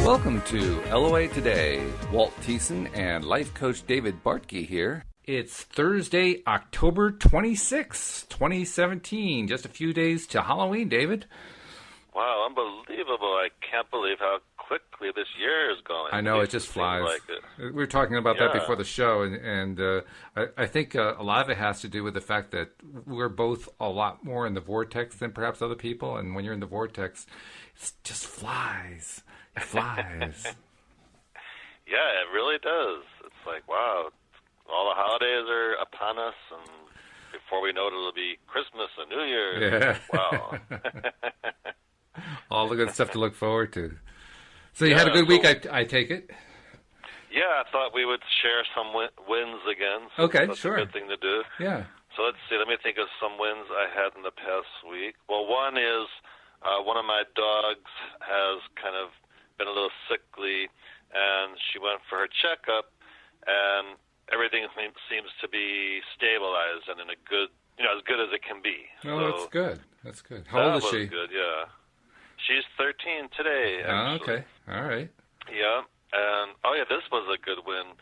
Welcome to LOA Today. Walt Thiessen and life coach David Bartke here. It's Thursday, October 26th, 2017. Just a few days to Halloween, David. Wow, unbelievable. I can't believe how quickly this year is going. I know, it just flies. Like it. We were talking about that before the show, and I think a lot of it has to do with the fact that we're both a lot more in the vortex than perhaps other people, and when you're in the vortex, it just flies. It flies. Yeah, it really does. It's like, wow, all the holidays are upon us, and before we know it, it'll be Christmas and New Year's. Yeah. Wow. All the good stuff to look forward to. So you had a good week, I take it? Yeah, I thought we would share some wins again. So okay, that's sure. a good thing to do. Yeah. So let's see. Let me think of some wins I had in the past week. Well, one is one of my dogs has kind of been a little sickly, and she went for her checkup, and everything seems to be stabilized and in a good, as good as it can be. Oh, so that's good. That's good. How old is she? That was good, yeah. She's 13 today, actually. Oh, okay. All right. Yeah, and, this was a good win.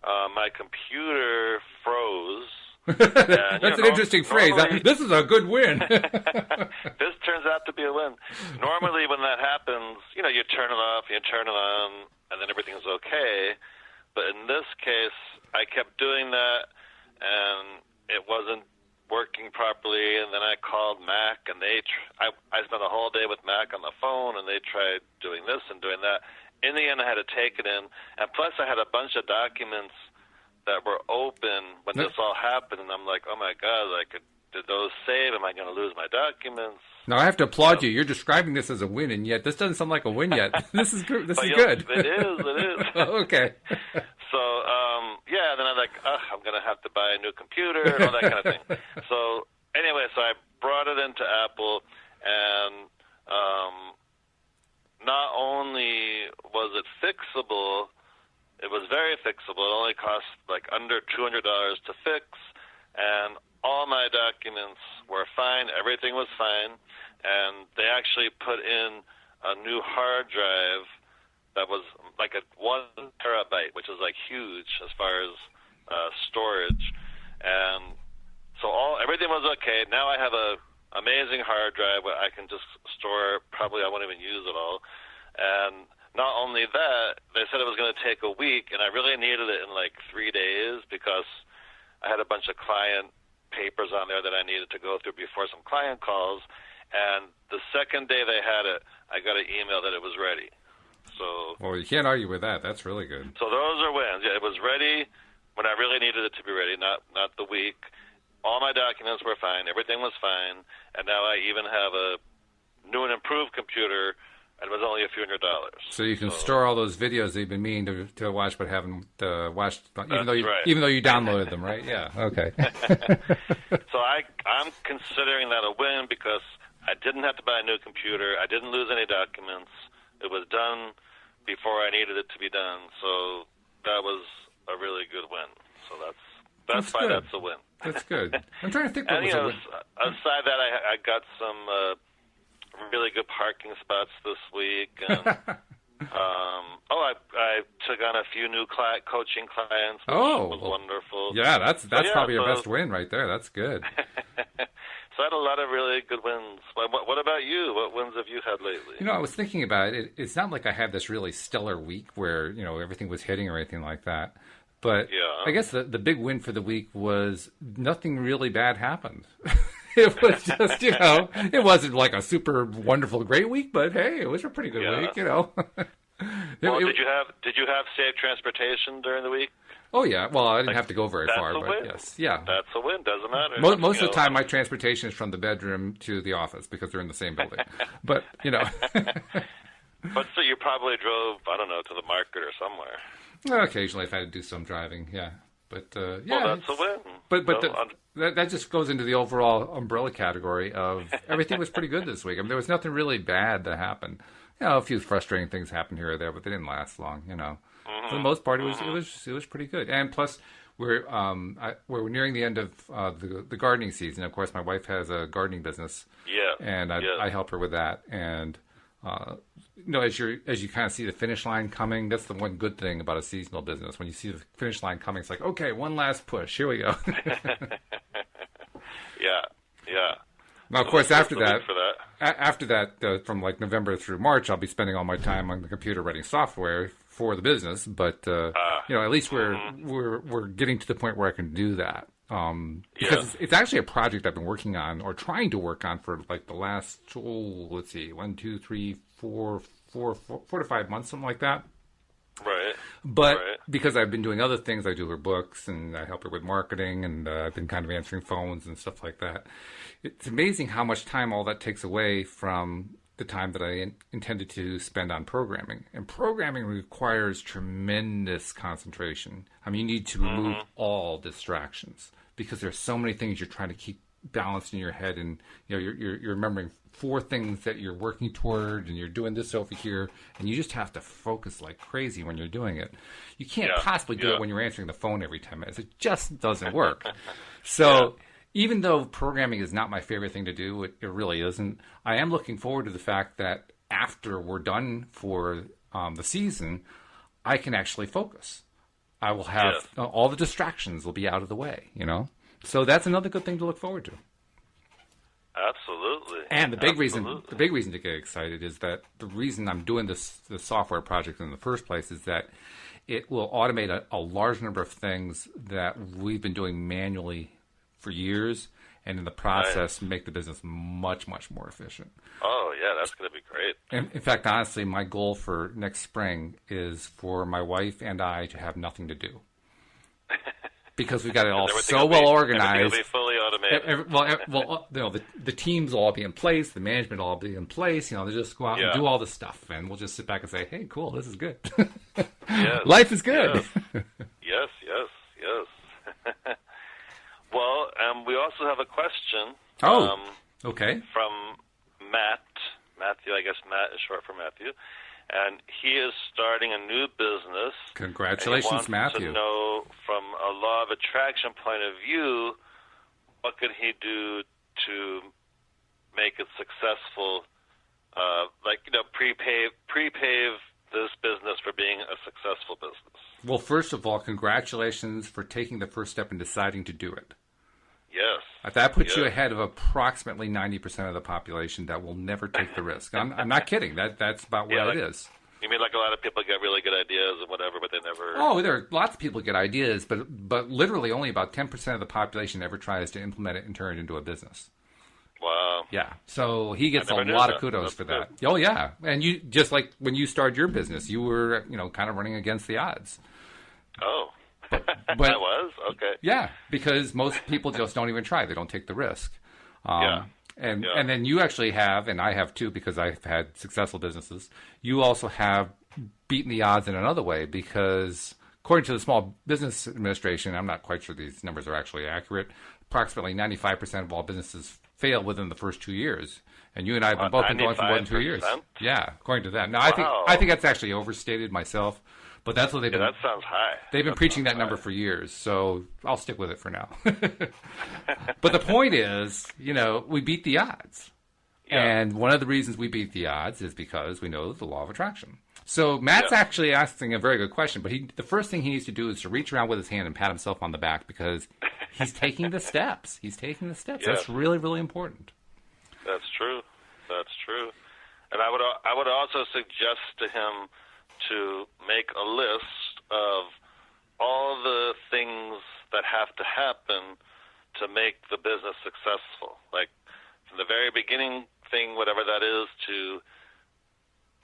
My computer froze. That's an interesting phrase. This is a good win. This turns out to be a win. Normally when that happens, you turn it off, you turn it on, and then everything's okay. But in this case, I kept doing that, and it wasn't working properly. And then I called Mac, and I spent a whole day with Mac on the phone, and they tried doing this and doing that. In the end, I had to take it in. And plus, I had a bunch of documents that were open when this all happened, and I'm like, oh my God, did those save? Am I going to lose my documents? Now I have to applaud you. You're describing this as a win, and yet this doesn't sound like a win yet. This is good. This is good. It is. Okay. So then I'm like, I'm going to have to buy a new computer and all that kind of thing. So anyway, so I brought it into Apple, and not only was it fixable, it was very fixable. It only cost under $200 to fix, and all my documents were fine. Everything was fine, and they actually put in a new hard drive that was like a 1 terabyte, which is huge as far as storage. And so everything was okay. Now I have a amazing hard drive where I can just store. Probably I won't even use it all, and not only that, they said it was going to take a week, and I really needed it in 3 days because I had a bunch of client papers on there that I needed to go through before some client calls. And the second day they had it, I got an email that it was ready. So, well, you can't argue with that. That's really good. So those are wins. Yeah, it was ready when I really needed it to be ready, not the week. All my documents were fine. Everything was fine. And now I even have a new and improved computer. And it was only a few $100s. So you can store all those videos that you've been meaning to watch, but haven't watched, even though you downloaded them, right? Yeah. Okay. So I'm considering that a win because I didn't have to buy a new computer. I didn't lose any documents. It was done before I needed it to be done. So that was a really good win. So that's why that's a win. That's good. I'm trying to think what was a win. Aside that, I got some really good parking spots this week, and I took on a few new coaching clients, which was wonderful. Yeah, that's probably your best win right there. That's good. So I had a lot of really good wins. What about you? What wins have you had lately? I was thinking about it. It's not like I had this really stellar week where everything was hitting or anything like that. But I guess the big win for the week was nothing really bad happened. It was just, it wasn't like a super wonderful, great week, but hey, it was a pretty good week, Well, did you have safe transportation during the week? Oh yeah, well I didn't have to go very far, but win. Yes, yeah. That's a win. Doesn't matter. Most of the time, my transportation is from the bedroom to the office because they're in the same building. But But so you probably drove, I don't know, to the market or somewhere. Occasionally, if I had to do some driving, yeah. But well, that's a win. But that just goes into the overall umbrella category of everything was pretty good this week. I mean, there was nothing really bad that happened. A few frustrating things happened here or there, but they didn't last long. For the most part, it was pretty good. And plus, we're nearing the end of the gardening season. Of course, my wife has a gardening business. Yeah. And I help her with that. And as you kind of see the finish line coming, that's the one good thing about a seasonal business. When you see the finish line coming, it's like, okay, one last push. Here we go. Yeah. Now, of course, after that, from like November through March, I'll be spending all my time on the computer writing software for the business. But at least we're getting to the point where I can do that. Because it's actually a project I've been working on or trying to work on for like the last, 4 to 5 months, something like that. Right. But because I've been doing other things, I do her books and I help her with marketing, and I've been kind of answering phones and stuff like that. It's amazing how much time all that takes away from the time that I intended to spend on programming. And programming requires tremendous concentration. I mean, you need to remove all distractions because there's so many things you're trying to keep balanced in your head, and you're remembering 4 things that you're working toward, and you're doing this over here, and you just have to focus like crazy when you're doing it. You can't possibly do it when you're answering the phone every 10 minutes. It just doesn't work. So even though programming is not my favorite thing to do, it really isn't. I am looking forward to the fact that after we're done for the season, I can actually focus. I will have all the distractions will be out of the way, So that's another good thing to look forward to. Absolutely. And the big reason to get excited is that the reason I'm doing this software project in the first place is that it will automate a large number of things that we've been doing manually for years, and in the process make the business much, much more efficient. Oh, yeah, that's going to be great. And in fact, honestly, my goal for next spring is for my wife and I to have nothing to do. Because we've got it all so well organized. Everything will be fully automated. The teams will all be in place. The management will all be in place. They just go out and do all the stuff. And we'll just sit back and say, hey, cool, this is good. Life is good. Yes. Well, we also have a question. Okay. From Matt. Matthew, I guess Matt is short for Matthew. And he is starting a new business. Congratulations, Matthew. He wants to know, from a law of attraction point of view, what could he do to make it successful, prepave this business for being a successful business? Well, first of all, congratulations for taking the first step and deciding to do it. Yes. That puts you ahead of approximately 90% of the population that will never take the risk. I'm not kidding. That's about what it is. You mean like a lot of people get really good ideas and whatever, but they never... Oh, there are lots of people get ideas, but literally only about 10% of the population ever tries to implement it and turn it into a business. Wow. Yeah. So he gets a lot of kudos for that. Oh, yeah. And you, just like when you started your business, you were, kind of running against the odds. Oh. But I was? Okay. Yeah, because most people just don't even try. They don't take the risk. And then you actually have, and I have too, because I've had successful businesses, you also have beaten the odds in another way, because according to the Small Business Administration, I'm not quite sure these numbers are actually accurate, approximately 95% of all businesses fail within the first 2 years. And you and I have both been going for more than 2 years. Yeah, according to that. Now, I think that's actually overstated myself. But that's what they've been. That sounds high. They've been preaching that number for years, so I'll stick with it for now. But the point is, we beat the odds. Yeah. And one of the reasons we beat the odds is because we know the law of attraction. So Matt's actually asking a very good question, but the first thing he needs to do is to reach around with his hand and pat himself on the back, because he's taking the steps. He's taking the steps. Yes. That's really, really important. That's true. And I would also suggest to him to make a list of all the things that have to happen to make the business successful. Like from the very beginning thing, whatever that is, to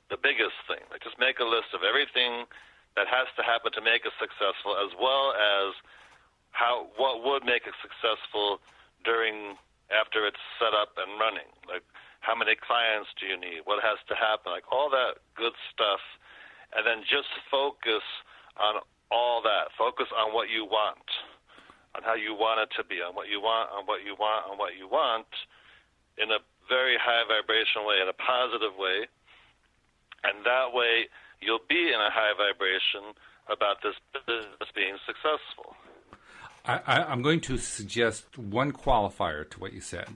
the biggest thing. Like just make a list of everything that has to happen to make it successful, as well as what would make it successful after it's set up and running. Like how many clients do you need? What has to happen? Like all that good stuff. And then just focus on all that. Focus on what you want, on how you want it to be, on what you want, in a very high vibrational way, in a positive way. And that way you'll be in a high vibration about this business being successful. I'm going to suggest one qualifier to what you said.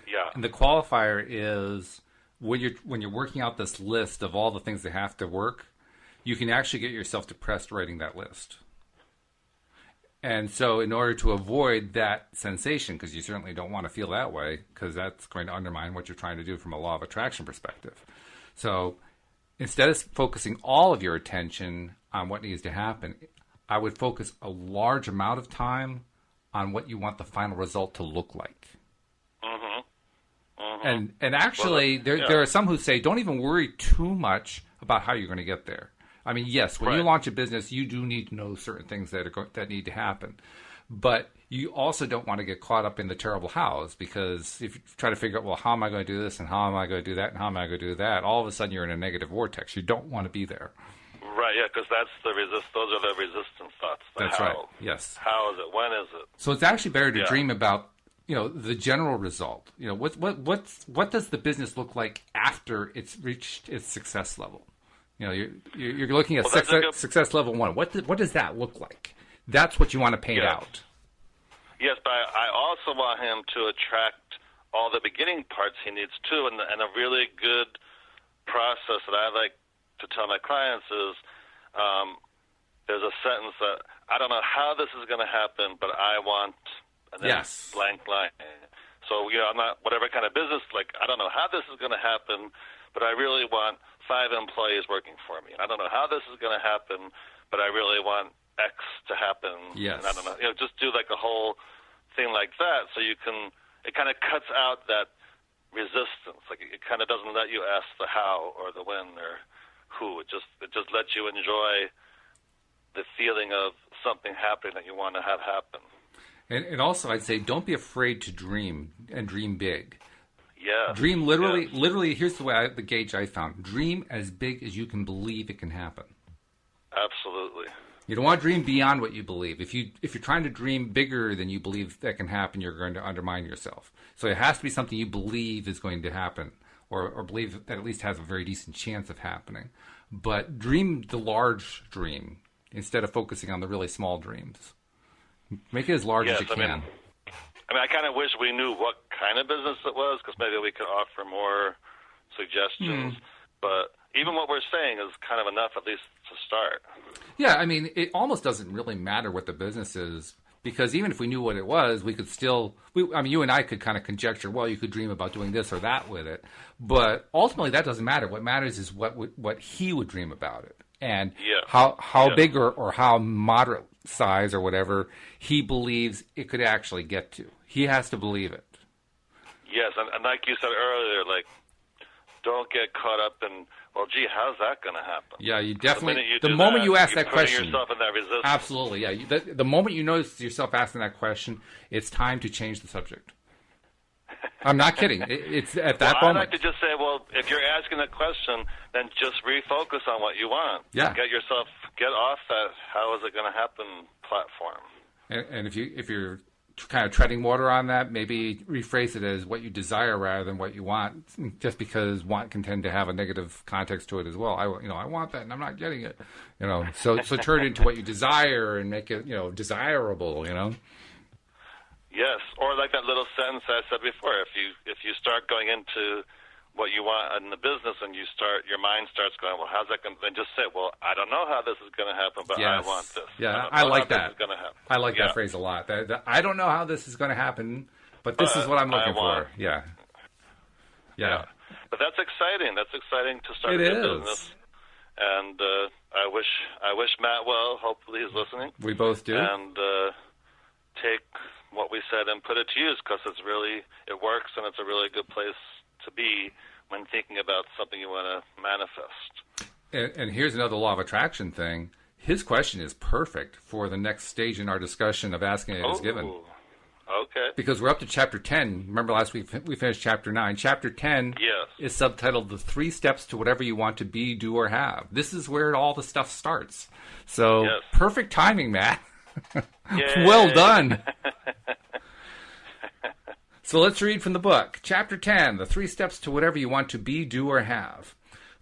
Yeah. And the qualifier is when you're working out this list of all the things that have to work, you can actually get yourself depressed writing that list. And so in order to avoid that sensation, because you certainly don't want to feel that way, because that's going to undermine what you're trying to do from a law of attraction perspective. So instead of focusing all of your attention on what needs to happen, I would focus a large amount of time on what you want the final result to look like. And actually, there are some who say, don't even worry too much about how you're going to get there. I mean, yes, when you launch a business, you do need to know certain things that need to happen. But you also don't want to get caught up in the terrible hows, because if you try to figure out, well, how am I going to do this, and how am I going to do that, and how am I going to do that, all of a sudden you're in a negative vortex. You don't want to be there. Right, yeah, because those are the resistance thoughts. That's how. Right, yes. How is it? When is it? So it's actually better to dream about, the general result. What does the business look like after it's reached its success level? You're looking at success level 1. What does that look like? That's what you want to paint out. Yes, but I also want him to attract all the beginning parts he needs too, and a really good process that I like to tell my clients is there's a sentence that I don't know how this is going to happen, but I want and then blank line. So I'm not whatever kind of business, like I don't know how this is going to happen, but I really want 5 employees working for me. I don't know how this is going to happen, but I really want X to happen. Yes. And I don't know, just do like a whole thing like that, so it kind of cuts out that resistance. Like it kind of doesn't let you ask the how or the when or who. It just lets you enjoy the feeling of something happening that you want to have happen. And also, I'd say, don't be afraid to dream, and dream big. Yeah. Dream literally. Here's the gauge I found: dream as big as you can believe it can happen. Absolutely. You don't want to dream beyond what you believe. If you're trying to dream bigger than you believe that can happen, you're going to undermine yourself. So it has to be something you believe is going to happen, or believe that at least has a very decent chance of happening. But dream the large dream instead of focusing on the really small dreams. Make it as large as you can. I kind of wish we knew what kind of business it was, because maybe we could offer more suggestions. But even what we're saying is kind of enough, at least to start. Yeah, I mean, it almost doesn't really matter what the business is, because even if we knew what it was, we could still, you and I could kind of conjecture, well, you could dream about doing this or that with it. But ultimately, that doesn't matter. What matters is what he would dream about it, and how big or how moderate size or whatever he believes it could actually get to. He has to believe it. Yes, and like you said earlier, like, don't get caught up in, well, gee, how's that going to happen? Yeah, you definitely. The moment you ask that question, yourself in that resistance. Absolutely, yeah. The moment you notice yourself asking that question, it's time to change the subject. I'm not kidding. It's at that moment. I like to just say, well, if you're asking that question, then just refocus on what you want. Yeah. Get off that how is it going to happen platform. And if you're kind of treading water on that, maybe rephrase it as what you desire rather than what you want, just because want can tend to have a negative context to it as well. I want that and I'm not getting it. So turn it into what you desire and make it, desirable, Yes, or like that little sentence I said before, if you start going into what you want in the business and your mind starts going, well, how's that going to, then just say, well, I don't know how this is going to happen, but I want this. Yeah, I like that. This is going to happen. I like that phrase a lot. I don't know how this is going to happen, but this is what I'm looking for. Yeah. But that's exciting. That's exciting to start a business. And I wish Matt well. Hopefully he's listening. We both do. And take what we said and put it to use, because it works, and it's a really good place to be when thinking about something you want to manifest. And here's another law of attraction thing. His question is perfect for the next stage in our discussion of asking it is given. Okay. Because we're up to chapter 10. Remember last week we finished chapter 9. Chapter 10 is subtitled The 3 Steps to Whatever You Want to Be, Do, or Have. This is where all the stuff starts. So perfect timing, Matt. Well done. So let's read from the book. Chapter 10, The 3 Steps to Whatever You Want to Be, Do, or Have.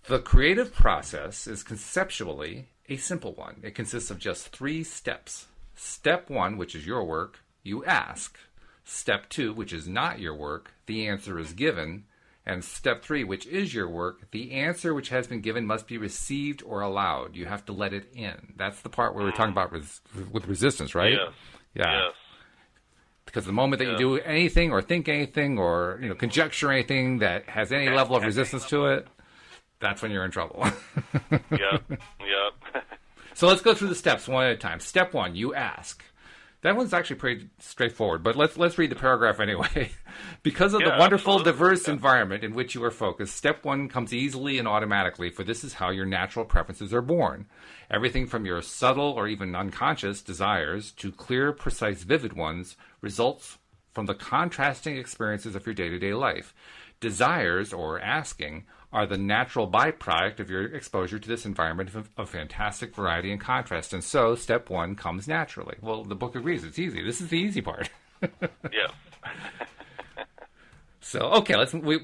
The creative process is conceptually a simple one. It consists of just 3 steps. Step 1, which is your work, you ask. Step 2, which is not your work, the answer is given. And step 3, which is your work, the answer which has been given must be received or allowed. You have to let it in. That's the part where we're talking about with resistance, right? Yes. Yeah. Yes. Because the moment that you do anything or think anything or conjecture anything that has any level of resistance to it, that's when you're in trouble. Yep. So let's go through the steps one at a time. Step 1, you ask. That one's actually pretty straightforward, but let's read the paragraph anyway. Because of the wonderful, diverse environment in which you are focused, step 1 comes easily and automatically, for this is how your natural preferences are born. Everything from your subtle or even unconscious desires to clear, precise, vivid ones results from the contrasting experiences of your day-to-day life. Desires, or asking, are the natural byproduct of your exposure to this environment of fantastic variety and contrast. And so, step 1 comes naturally. Well, the book agrees. It's easy. This is the easy part. Yeah. So, okay, we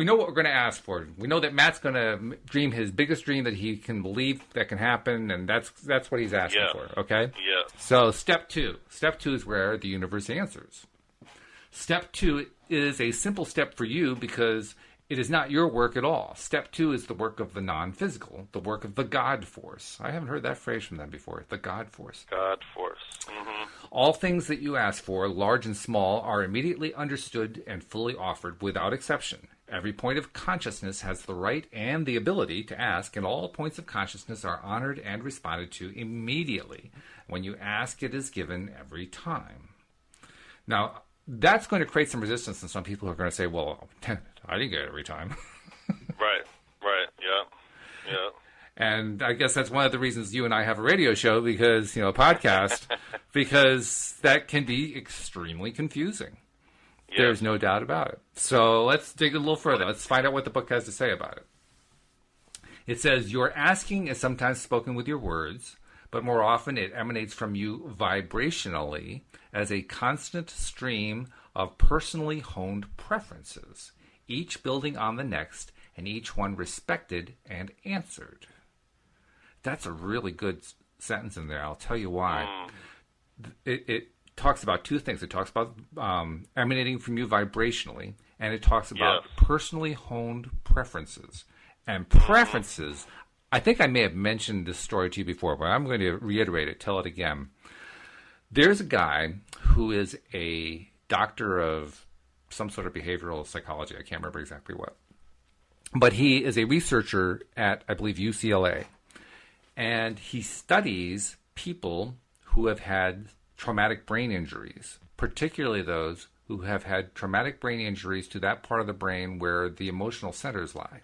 know what we're going to ask for. We know that Matt's going to dream his biggest dream that he can believe that can happen, and that's what he's asking for, okay? Yeah. So, step 2. Step 2 is where the universe answers. Step 2 is a simple step for you because it is not your work at all. Step 2 is the work of the non-physical, the work of the God force. I haven't heard that phrase from them before, the God force. God force. Mm-hmm. All things that you ask for, large and small, are immediately understood and fully offered without exception. Every point of consciousness has the right and the ability to ask, and all points of consciousness are honored and responded to immediately. When you ask, it is given every time. Now, that's going to create some resistance, and some people are going to say, well, I didn't get it every time. Right, yeah. And I guess that's one of the reasons you and I have a radio show, because, a podcast, because that can be extremely confusing. Yes. There's no doubt about it. So let's dig a little further. Let's find out what the book has to say about it. It says, your asking is sometimes spoken with your words, but more often it emanates from you vibrationally as a constant stream of personally honed preferences, each building on the next, and each one respected and answered. That's a really good sentence in there. I'll tell you why. It talks about two things. It talks about emanating from you vibrationally, and it talks about personally honed preferences. And preferences, I think I may have mentioned this story to you before, but I'm going to reiterate it, tell it again. There's a guy who is a doctor of some sort of behavioral psychology. I can't remember exactly what. But he is a researcher at, I believe, UCLA. And he studies people who have had traumatic brain injuries, particularly those who have had traumatic brain injuries to that part of the brain where the emotional centers lie.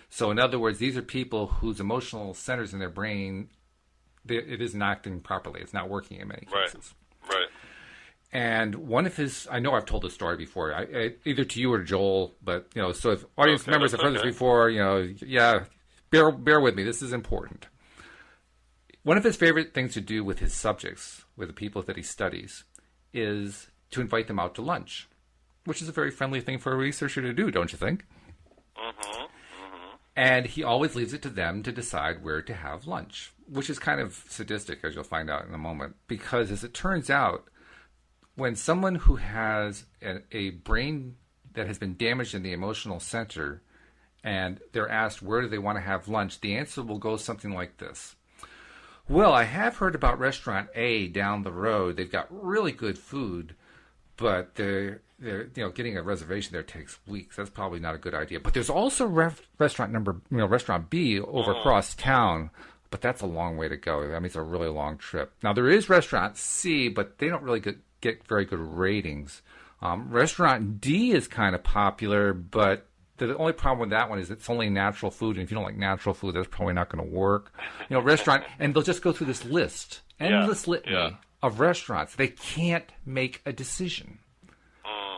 So in other words, these are people whose emotional centers in their brain, it isn't acting properly. It's not working in many cases. Right. And one of his, I know I've told this story before, either to you or to Joel, but, so if audience members have heard this before, bear with me. This is important. One of his favorite things to do with his subjects, with the people that he studies, is to invite them out to lunch, which is a very friendly thing for a researcher to do, don't you think? And he always leaves it to them to decide where to have lunch, which is kind of sadistic, as you'll find out in a moment. Because as it turns out, when someone who has a brain that has been damaged in the emotional center, and they're asked where do they want to have lunch, the answer will go something like this. Well, I have heard about restaurant A down the road. They've got really good food, but they're getting a reservation there takes weeks. That's probably not a good idea. But there's also restaurant B over across town, but that's a long way to go. That means a really long trip. Now there is restaurant C, but they don't really get very good ratings. Restaurant D is kind of popular, but the only problem with that one is it's only natural food, and if you don't like natural food, that's probably not going to work. Restaurant, and they'll just go through this list, endless litany of restaurants. They can't make a decision.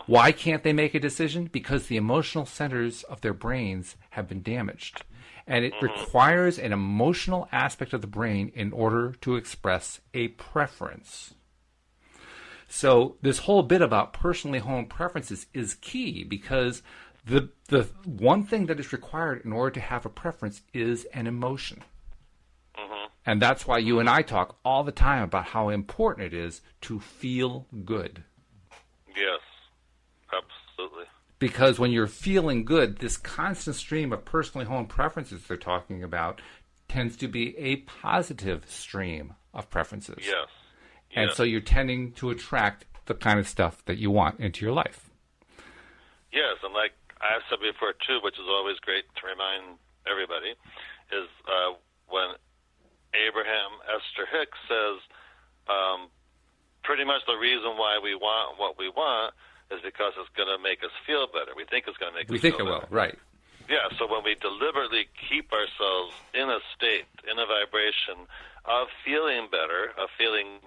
Why can't they make a decision? Because the emotional centers of their brains have been damaged. And it requires an emotional aspect of the brain in order to express a preference. So this whole bit about personally honed preferences is key, because the one thing that is required in order to have a preference is an emotion. And that's why you and I talk all the time about how important it is to feel good. Yes. Absolutely. Because when you're feeling good, this constant stream of personally honed preferences they're talking about tends to be a positive stream of preferences. Yes. And so you're tending to attract the kind of stuff that you want into your life. Yes, and like I've said before too, which is always great to remind everybody, is when Abraham-Hicks says pretty much the reason why we want what we want is because it's going to make us feel better. We think it's going to make us feel better. We think it will, right. Yeah, so when we deliberately keep ourselves in a state, in a vibration of feeling better, of feeling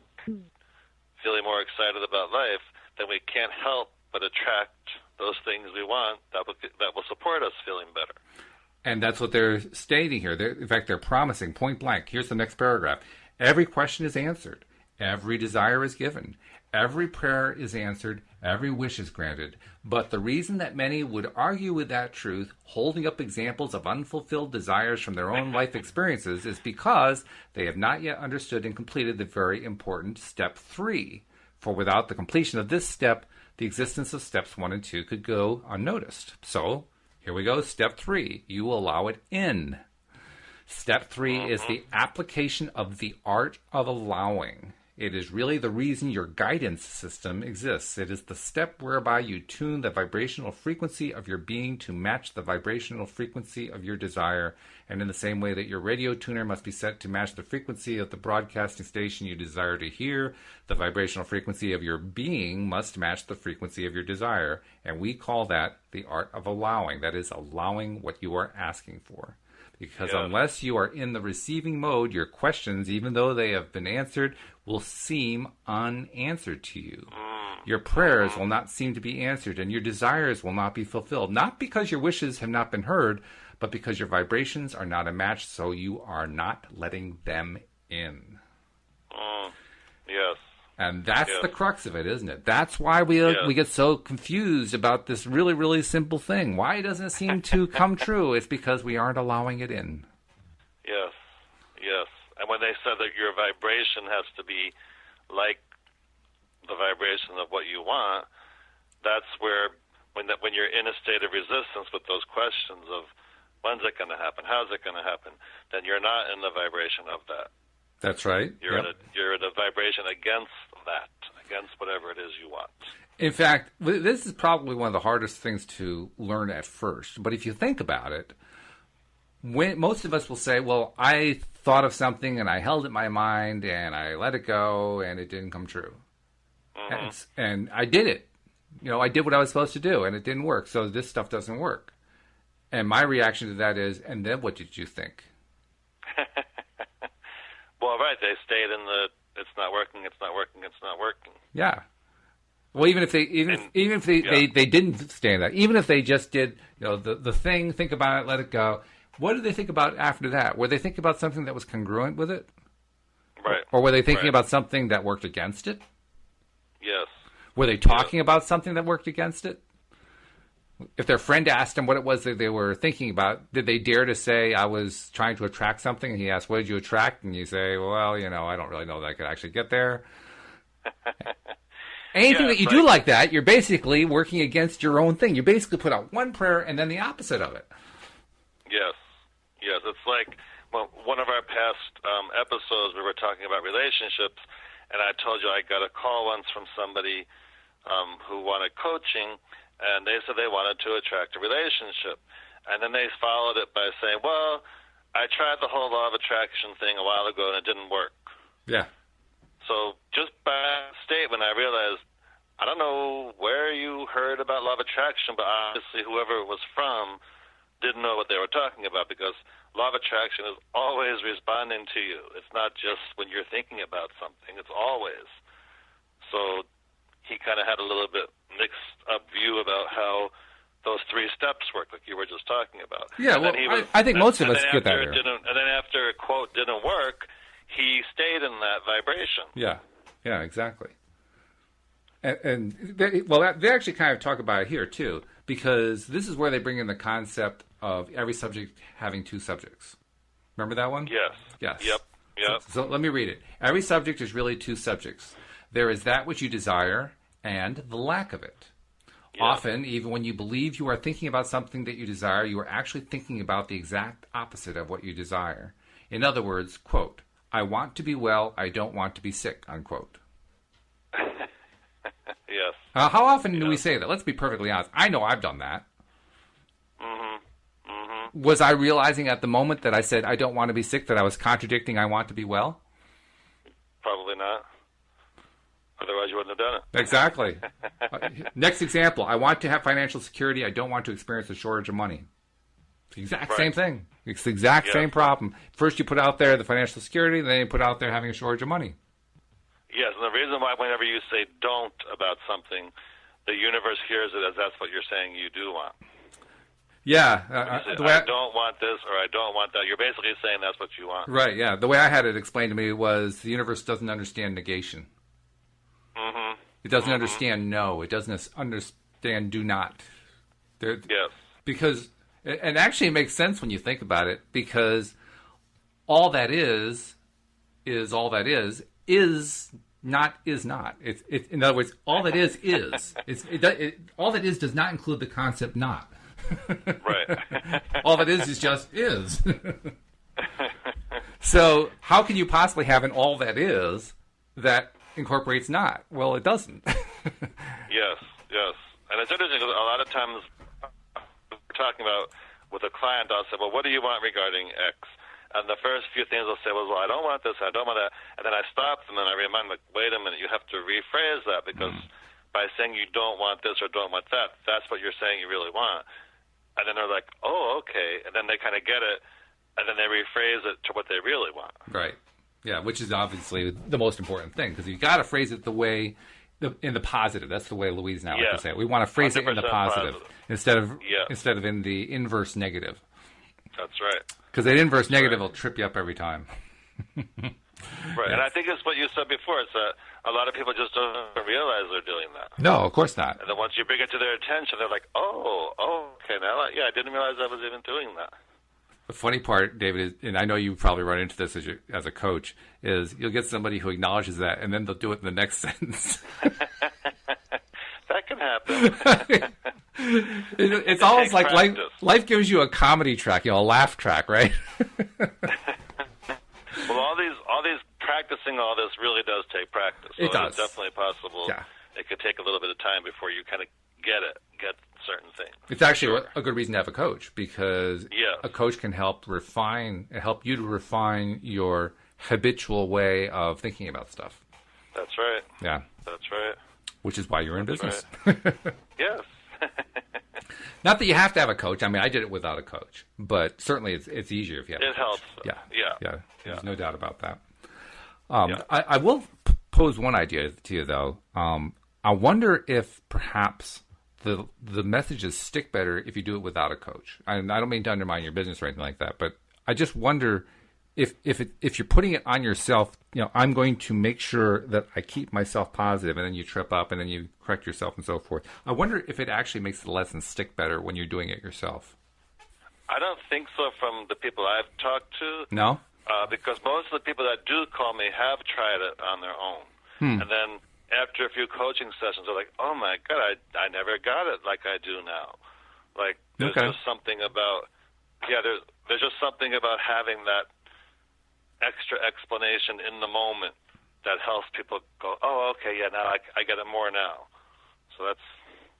more excited about life, then we can't help but attract those things we want that will support us feeling better. And that's what they're stating here. In fact, they're promising, point blank. Here's the next paragraph. Every question is answered. Every desire is given. Every prayer is answered. Every wish is granted. But the reason that many would argue with that truth, holding up examples of unfulfilled desires from their own life experiences, is because they have not yet understood and completed the very important step 3. For without the completion of this step, the existence of steps 1 and 2 could go unnoticed. So, here we go. Step 3. You allow it in. Step 3 is the application of the art of allowing. It is really the reason your guidance system exists. It is the step whereby you tune the vibrational frequency of your being to match the vibrational frequency of your desire. And in the same way that your radio tuner must be set to match the frequency of the broadcasting station you desire to hear, the vibrational frequency of your being must match the frequency of your desire. And we call that the art of allowing. That is, allowing what you are asking for. Because unless you are in the receiving mode, your questions, even though they have been answered, will seem unanswered to you. Your prayers will not seem to be answered, and your desires will not be fulfilled. Not because your wishes have not been heard, but because your vibrations are not a match, so you are not letting them in. Yes. And that's the crux of it, isn't it? That's why we get so confused about this really, really simple thing. Why doesn't it seem to come true? It's because we aren't allowing it in. Yes, yes. And when they said that your vibration has to be like the vibration of what you want, that's where when you're in a state of resistance with those questions of when's it going to happen, how's it going to happen, then you're not in the vibration of that. That's right. You're in a vibration against that, against whatever it is you want. In fact, this is probably one of the hardest things to learn at first. But if you think about it, most of us will say, well, I thought of something and I held it in my mind and I let it go and it didn't come true. And I did it. I did what I was supposed to do and it didn't work. So this stuff doesn't work. And my reaction to that is, and then what did you think? Well, right. They stayed in the it's not working, it's not working, it's not working. Yeah. Well, even if they they didn't stay in that, even if they just did the thing, think about it, let it go. What did they think about after that? Were they thinking about something that was congruent with it? Right. Or were they thinking about something that worked against it? Yes. Were they talking about something that worked against it? If their friend asked them what it was that they were thinking about, did they dare to say, I was trying to attract something? And he asked, what did you attract? And you say, well, I don't really know that I could actually get there. Anything that you do like that, you're basically working against your own thing. You basically put out one prayer and then the opposite of it. Yes. Yes. It's like one of our past episodes, we were talking about relationships, and I told you I got a call once from somebody who wanted coaching, and they said they wanted to attract a relationship. And then they followed it by saying, well, I tried the whole law of attraction thing a while ago, and it didn't work. Yeah. So just by that statement, I realized, I don't know where you heard about law of attraction, but obviously whoever it was from didn't know what they were talking about, because law of attraction is always responding to you. It's not just when you're thinking about something. It's always. So he kind of had a little bit mixed up view about how those 3 steps work, like you were just talking about. Yeah, well, I think most of us get that. And then after a quote didn't work, he stayed in that vibration. Yeah, exactly. And they actually kind of talk about it here, too, because this is where they bring in the concept of every subject having 2 subjects. Remember that one? Yes. Yep. So let me read it. Every subject is really 2 subjects. There is that which you desire and the lack of it. Yeah. Often, even when you believe you are thinking about something that you desire, you are actually thinking about the exact opposite of what you desire. In other words, quote, I want to be well, I don't want to be sick, unquote. Yes. How often do we say that? Let's be perfectly honest. I know I've done that. Was I realizing at the moment that I said I don't want to be sick that I was contradicting I want to be well? Probably not. Otherwise, you wouldn't have done it. Exactly. Next example. I want to have financial security. I don't want to experience a shortage of money. It's the exact same thing. It's the exact same problem. First you put out there the financial security, then you put out there having a shortage of money. Yes, and the reason why whenever you say don't about something, the universe hears it as that's what you're saying you do want. Yeah. I don't want this or I don't want that. You're basically saying that's what you want. Right, yeah. The way I had it explained to me was the universe doesn't understand negation. Mm-hmm. It doesn't understand no. It doesn't understand do not. Yes. Because, and actually it makes sense when you think about it, because all that is all that is not is not. In other words, all that is. All that is does not include the concept not. Right. All that is just is. So how can you possibly have an all that is that incorporates not? Well, it doesn't. Yes. And it's interesting because a lot of times we're talking about with a client, I'll say, well, what do you want regarding X? And the first few things they'll say, well, I don't want this, I don't want that. And then I stop them and I remind them, like, wait a minute, you have to rephrase that because by saying you don't want this or don't want that, that's what you're saying you really want. And then they're like, oh, okay. And then they kind of get it, and then they rephrase it to what they really want. Right. Yeah, which is obviously the most important thing, because you got to phrase it in the positive. That's the way Louise and I like to say it. We want to phrase it in the positive. Instead of in the inverse negative. That's right. Because that inverse negative will trip you up every time. Right, and I think it's what you said before. It's that a lot of people just don't realize they're doing that. No, of course not. And then once you bring it to their attention, they're like, okay, now, I didn't realize I was even doing that. The funny part, David, is, and I know you probably run into this as a coach, is you'll get somebody who acknowledges that, and then they'll do it in the next sentence. That can happen. It's almost like life gives you a comedy track, a laugh track, right? Well, all these practicing all this really does take practice. So it does. It's definitely possible. Yeah. It could take a little bit of time before you kind of get certain things. It's actually a good reason to have a coach, because a coach can help you to refine your habitual way of thinking about stuff. That's right. Yeah. That's right. Which is why you're in business. Right. Yes. Not that you have to have a coach. I mean, I did it without a coach, but certainly it's easier if you have a coach. It helps. Yeah. There's no doubt about that. I will pose one idea to you, though. I wonder if perhaps the messages stick better if you do it without a coach. And I don't mean to undermine your business or anything like that, but I just wonder if you're putting it on yourself, I'm going to make sure that I keep myself positive, and then you trip up and then you correct yourself and so forth. I wonder if it actually makes the lesson stick better when you're doing it yourself. I don't think so from the people I've talked to. No? Because most of the people that do call me have tried it on their own. And then after a few coaching sessions, they're like, oh, my God, I never got it like I do now. Like, there's just something about, there's just something about having that extra explanation in the moment that helps people go, oh, okay, now I get it more now. So that's,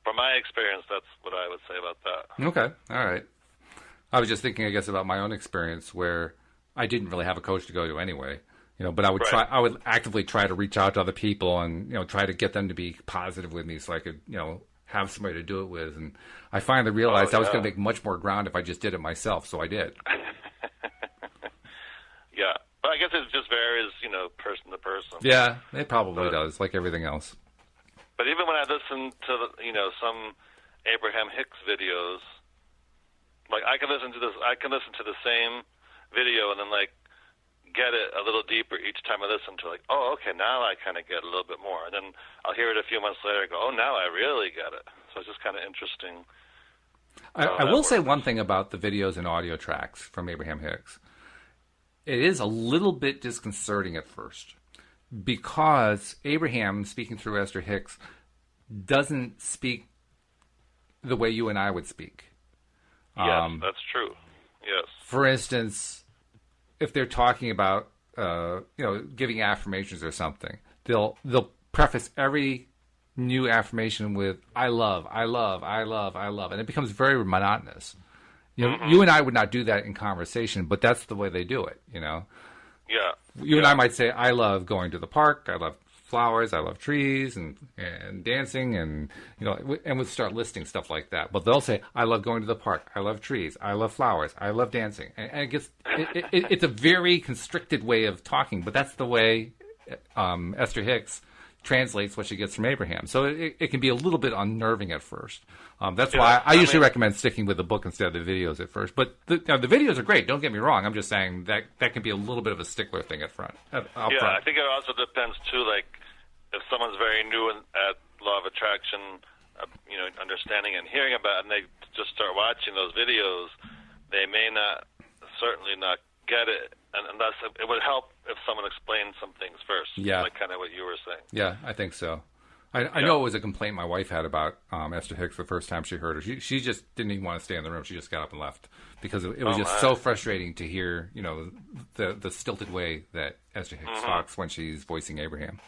from my experience, that's what I would say about that. Okay, all right. I was just thinking, I guess, about my own experience where I didn't really have a coach to go to anyway, but I would I would actively try to reach out to other people and, try to get them to be positive with me so I could, have somebody to do it with. And I finally realized I was going to make much more ground if I just did it myself, so I did. Yeah. But I guess it just varies, person to person. Yeah, it probably does, like everything else. But even when I listen to, some Abraham-Hicks videos, like I can listen to the same video and then get it a little deeper each time I listen to it. Oh, okay, now I kind of get a little bit more. And then I'll hear it a few months later and go, oh, now I really get it. So it's just kind of interesting. I will say one thing about the videos and audio tracks from Abraham-Hicks. It is a little bit disconcerting at first because Abraham, speaking through Esther Hicks, doesn't speak the way you and I would speak. Yes, that's true. Yes. For instance, if they're talking about giving affirmations or something, they'll preface every new affirmation with "I love, I love, I love, I love," and it becomes very monotonous. You and I would not do that in conversation, but that's the way they do it. Yeah. You and I might say, "I love going to the park. I love flowers. I love trees and dancing," and and we'll start listing stuff like that. But they'll say, "I love going to the park. I love trees. I love flowers. I love dancing," and it gets it's a very constricted way of talking. But that's the way Esther Hicks translates what she gets from Abraham. So it can be a little bit unnerving at first. That's why I usually recommend sticking with the book instead of the videos at first. But the videos are great. Don't get me wrong. I'm just saying that can be a little bit of a stickler thing up front. I think it also depends too. Like if someone's very new at law of attraction, understanding and hearing about it, and they just start watching those videos, they may certainly not get it. And thus, it would help if someone explained some things first. Yeah. Like kind of what you were saying. Yeah, I think so. I know it was a complaint my wife had about Esther Hicks the first time she heard her. She just didn't even want to stay in the room. She just got up and left because it was just so frustrating to hear, the stilted way that Esther Hicks talks when she's voicing Abraham.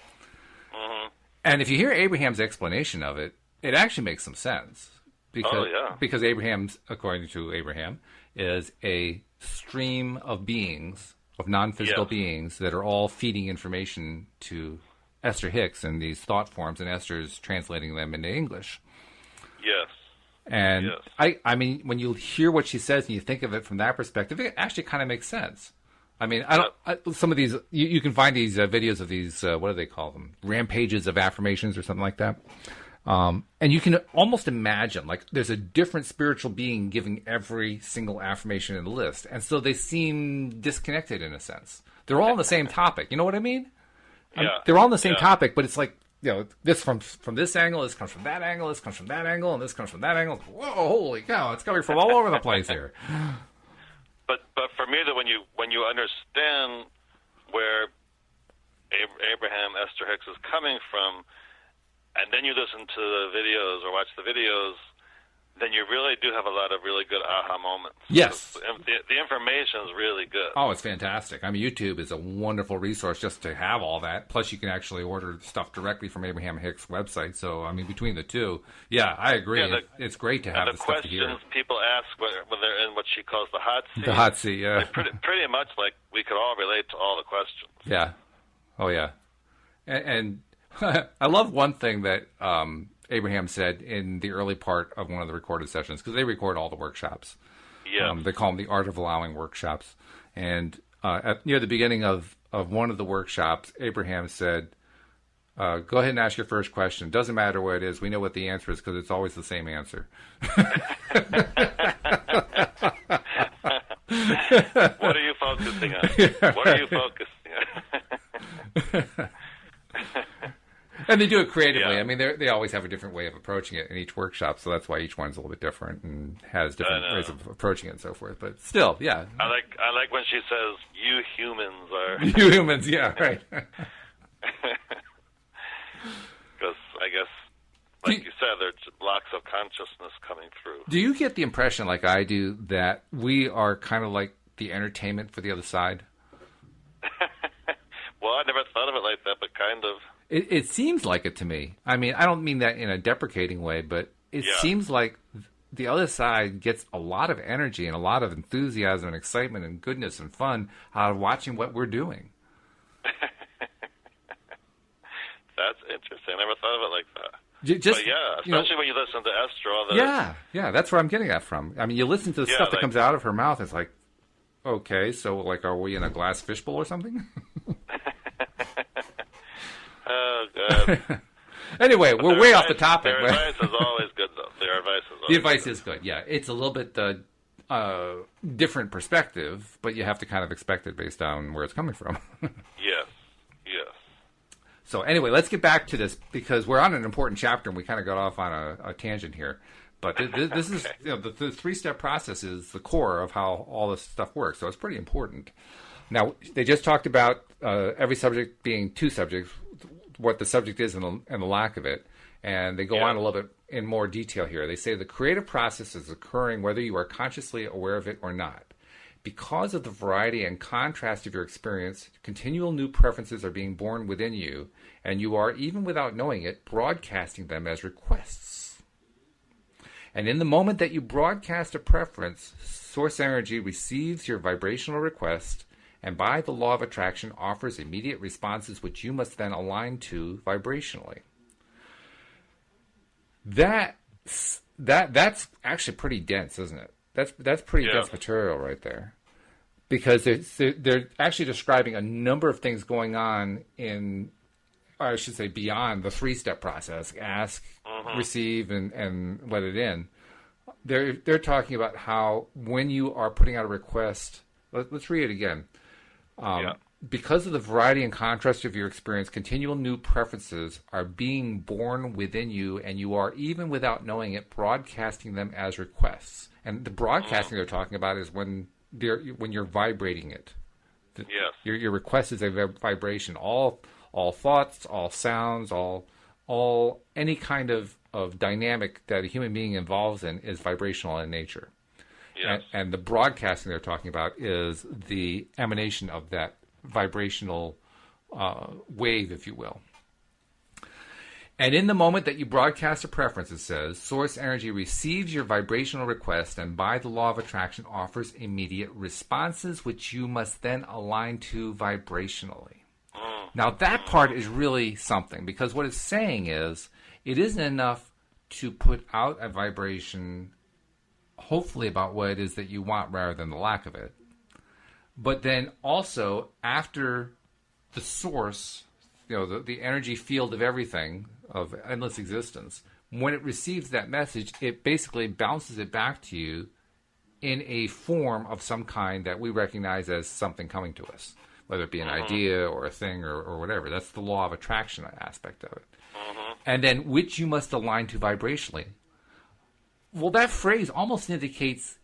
And if you hear Abraham's explanation of it, it actually makes some sense. Because Abraham's, according to Abraham, is a stream of beings, of non-physical beings that are all feeding information to Esther Hicks in these thought forms, and Esther's translating them into English. Yes. And I mean, when you hear what she says and you think of it from that perspective, it actually kind of makes sense. I mean, some of these, you can find these videos of these, what do they call them? Rampages of affirmations or something like that. And you can almost imagine, like, there's a different spiritual being giving every single affirmation in the list. And so they seem disconnected in a sense. They're all on the same topic. You know what I mean? They're all on the same topic, but it's like, this from this angle, this comes from that angle, this comes from that angle, and this comes from that angle. Whoa, holy cow, it's coming from all over the place here. But for me, that when you understand where Abraham Esther Hicks is coming from, and then you listen to the videos or watch the videos, then you really do have a lot of really good aha moments. Yes. The information is really good. Oh, it's fantastic. I mean, YouTube is a wonderful resource just to have all that. Plus, you can actually order stuff directly from Abraham-Hicks' website. So, I mean, between the two, I agree. It's great to have the stuff to hear. The questions people ask when they're in what she calls the hot seat. The hot seat, yeah. Pretty much like we could all relate to all the questions. Yeah. Oh, yeah. And I love one thing that Abraham said in the early part of one of the recorded sessions, because they record all the workshops. Yeah. They call them the Art of Allowing workshops. And near the beginning of one of the workshops, Abraham said, go ahead and ask your first question. Doesn't matter what it is. We know what the answer is because it's always the same answer. What are you focusing on? What are you focusing on? And they do it creatively. I mean, they always have a different way of approaching it in each workshop, so that's why each one's a little bit different and has different ways of approaching it and so forth. But still, yeah. I like when she says, "You humans are." You humans, yeah, right. Because I guess, like you said, there's blocks of consciousness coming through. Do you get the impression, like I do, that we are kind of like the entertainment for the other side? Well, I never thought of it like that, but kind of. It seems like it to me. I mean, I don't mean that in a deprecating way, but it seems like the other side gets a lot of energy and a lot of enthusiasm and excitement and goodness and fun out of watching what we're doing. That's interesting. I never thought of it like that. Just, but yeah, especially when you listen to Esther. All the yeah, that's where I'm getting that from. I mean, you listen to the stuff that comes out of her mouth, it's like, okay, so like, are we in a glass fishbowl or something? Oh, God. Anyway, we're way off the topic. Their advice is always good, though. The advice is good, yeah. It's a little bit different perspective, but you have to kind of expect it based on where it's coming from. Yes. So anyway, let's get back to this, because we're on an important chapter, and we kind of got off on a tangent here. But this is the three-step process is the core of how all this stuff works, so it's pretty important. Now, they just talked about every subject being two subjects, what the subject is and the lack of it. And they go on a little bit in more detail here. They say the creative process is occurring whether you are consciously aware of it or not. Because of the variety and contrast of your experience, continual new preferences are being born within you, and you are, even without knowing it, broadcasting them as requests. And in the moment that you broadcast a preference, source energy receives your vibrational request, and by the law of attraction offers immediate responses which you must then align to vibrationally. That's actually pretty dense, isn't it? That's pretty dense material right there, because they're actually describing a number of things going on in, or I should say, beyond the 3-step process: ask, receive, and let it in. They're talking about how when you are putting out a request, let's read it again. Because of the variety and contrast of your experience, continual new preferences are being born within you, and you are, even without knowing it, broadcasting them as requests. And the broadcasting they're talking about is when you're vibrating it. Your request is a vibration. All thoughts, all sounds, all any kind of dynamic that a human being involves in is vibrational in nature. And the broadcasting they're talking about is the emanation of that vibrational wave, if you will. And in the moment that you broadcast a preference, it says, source energy receives your vibrational request and by the law of attraction offers immediate responses which you must then align to vibrationally. Now that part is really something, because what it's saying is it isn't enough to put out a vibration hopefully about what it is that you want rather than the lack of it. But then also, after the source, the energy field of everything, of endless existence, when it receives that message, it basically bounces it back to you in a form of some kind that we recognize as something coming to us, whether it be an idea or a thing or whatever. That's the law of attraction aspect of it. And then, which you must align to vibrationally. Well, that phrase almost indicates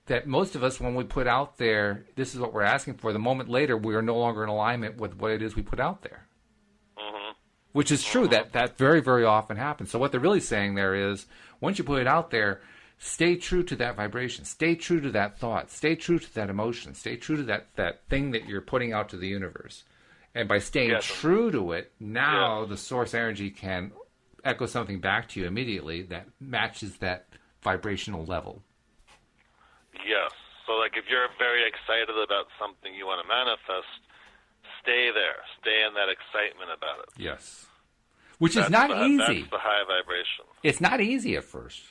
that most of us, when we put out there, this is what we're asking for, the moment later, we are no longer in alignment with what it is we put out there. Which is true. That very, very often happens. So what they're really saying there is, once you put it out there, stay true to that vibration. Stay true to that thought. Stay true to that emotion. Stay true to that thing that you're putting out to the universe. And by staying true to it, now the source energy can echo something back to you immediately that matches that vibrational level. Yes. So, like, if you're very excited about something you want to manifest, stay there. Stay in that excitement about it. Yes. Which is not easy. That's the high vibration. It's not easy at first.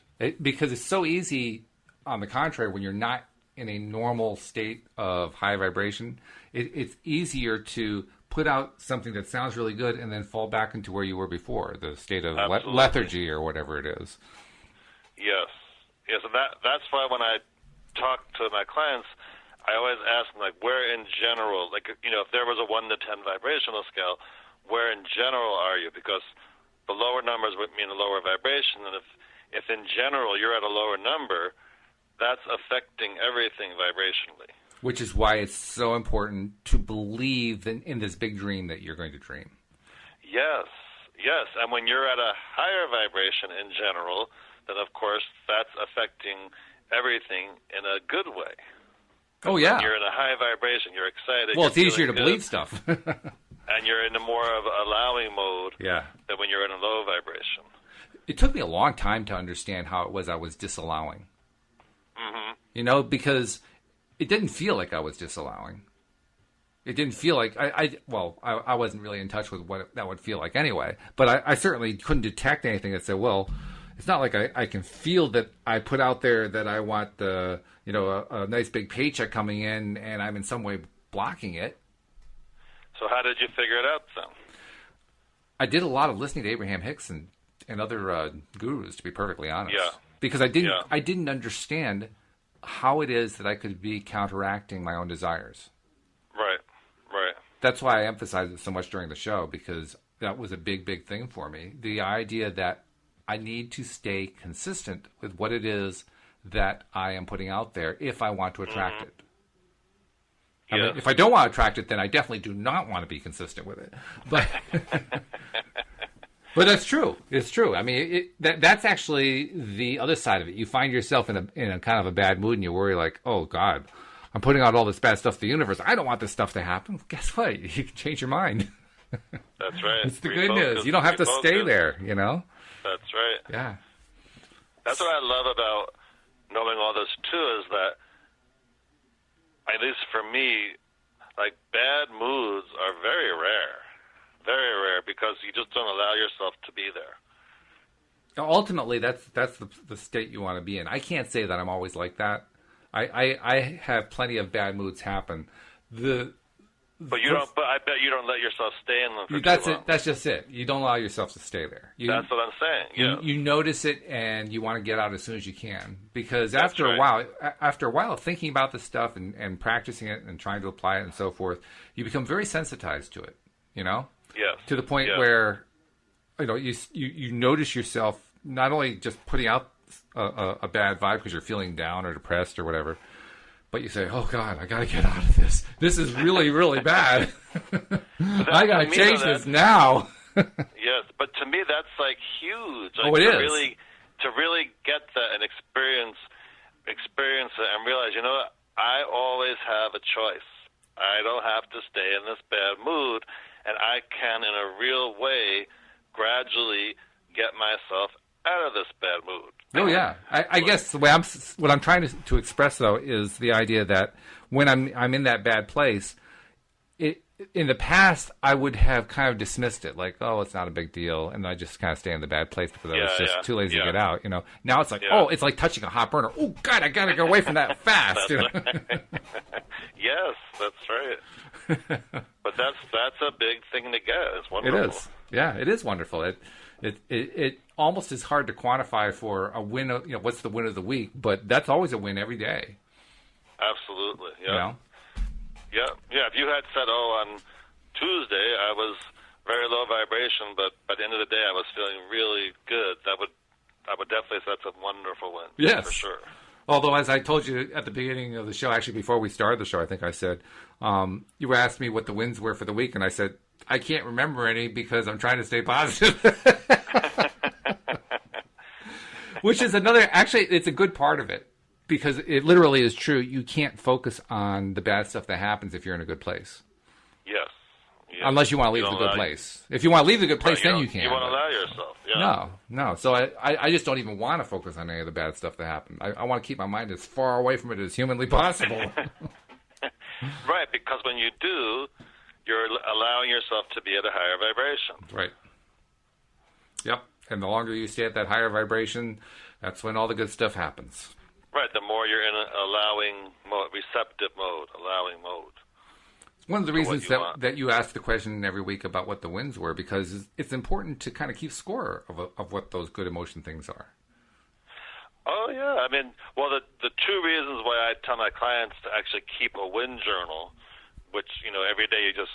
Because it's so easy, on the contrary, when you're not in a normal state of high vibration, it's easier to put out something that sounds really good and then fall back into where you were before, the state of lethargy or whatever it is. Yes. Yes, and that's why when I talk to my clients, I always ask them, like, where in general, like, if there was a 1 to 10 vibrational scale, where in general are you? Because the lower numbers would mean a lower vibration, and if in general you're at a lower number, that's affecting everything vibrationally. Which is why it's so important to believe in this big dream that you're going to dream. Yes, and when you're at a higher vibration in general, then of course that's affecting everything in a good way. Oh, yeah. When you're in a high vibration, you're excited. Well, it's easier to believe stuff. And you're in a more of allowing mode than when you're in a low vibration. It took me a long time to understand how it was I was disallowing. Because it didn't feel like I was disallowing. It didn't feel like I wasn't really in touch with what that would feel like anyway. But I certainly couldn't detect anything that said, well, it's not like I can feel that I put out there that I want a nice big paycheck coming in, and I'm in some way blocking it. So how did you figure it out then? I did a lot of listening to Abraham-Hicks and other gurus, to be perfectly honest. Yeah. Because I didn't understand how it is that I could be counteracting my own desires. Right. That's why I emphasized it so much during the show, because that was a big, big thing for me. The idea that I need to stay consistent with what it is that I am putting out there if I want to attract it. I mean, if I don't want to attract it, then I definitely do not want to be consistent with it. But But that's true. It's true. I mean, that's actually the other side of it. You find yourself in a kind of a bad mood, and you worry like, oh God, I'm putting out all this bad stuff to the universe. I don't want this stuff to happen. Guess what? You can change your mind. That's right. It's the good news. You don't have to stay there, you know? That's right. Yeah. That's what I love about knowing all this, too, is that, at least for me, like, bad moods are very rare. Very rare, because you just don't allow yourself to be there. Ultimately, that's the state you want to be in. I can't say that I'm always like that. I have plenty of bad moods happen. But I bet you don't let yourself stay in them for too long. That's just it. You don't allow yourself to stay there. That's what I'm saying. Yeah. You notice it, and you want to get out as soon as you can, because after a while, thinking about this stuff and practicing it and trying to apply it and so forth, you become very sensitized to it. You know, to the point where you notice yourself not only just putting out a bad vibe because you're feeling down or depressed or whatever. But you say, oh, God, I got to get out of this. This is really, really bad. I got to change this now. Yes, but to me, that's, like, huge. Like, it is. To really get that and experience it and realize, you know what, I always have a choice. I don't have to stay in this bad mood, and I can, in a real way, gradually get myself out of this bad mood. Oh yeah, I guess the way what I'm trying to express though is the idea that when I'm in that bad place, in the past I would have kind of dismissed it, like, oh, it's not a big deal, and I just kind of stay in the bad place because I was just too lazy to get out. You know, now it's like, oh, it's like touching a hot burner. Oh God, I gotta get away from that fast. That's right. Yes, that's right. But that's a big thing to get. It's wonderful. It is. Yeah, it is wonderful. It almost is hard to quantify for a win. What's the win of the week? But that's always a win every day. Absolutely. Yeah. You know? Yeah. If you had said, on Tuesday I was very low vibration, but by the end of the day I was feeling really good, I would definitely say that's a wonderful win. Yes, for sure. Although, as I told you at the beginning of the show, actually before we started the show, I think I said, you asked me what the wins were for the week, and I said, I can't remember any because I'm trying to stay positive. Which is actually, it's a good part of it, because it literally is true. You can't focus on the bad stuff that happens if you're in a good place. Yes. Unless you want to leave the good place. If you want to leave the good place, then you can. You want to allow yourself. Yeah. No. So I just don't even want to focus on any of the bad stuff that happened. I want to keep my mind as far away from it as humanly possible. Right, because when you do, you're allowing yourself to be at a higher vibration. Right. Yep. And the longer you stay at that higher vibration, that's when all the good stuff happens. Right. The more you're in an allowing mode, receptive mode, allowing mode. One of the reasons that you ask the question every week about what the wins were, because it's important to kind of keep score of what those good emotion things are. Oh, yeah. I mean, well, the two reasons why I tell my clients to actually keep a win journal, which, every day you just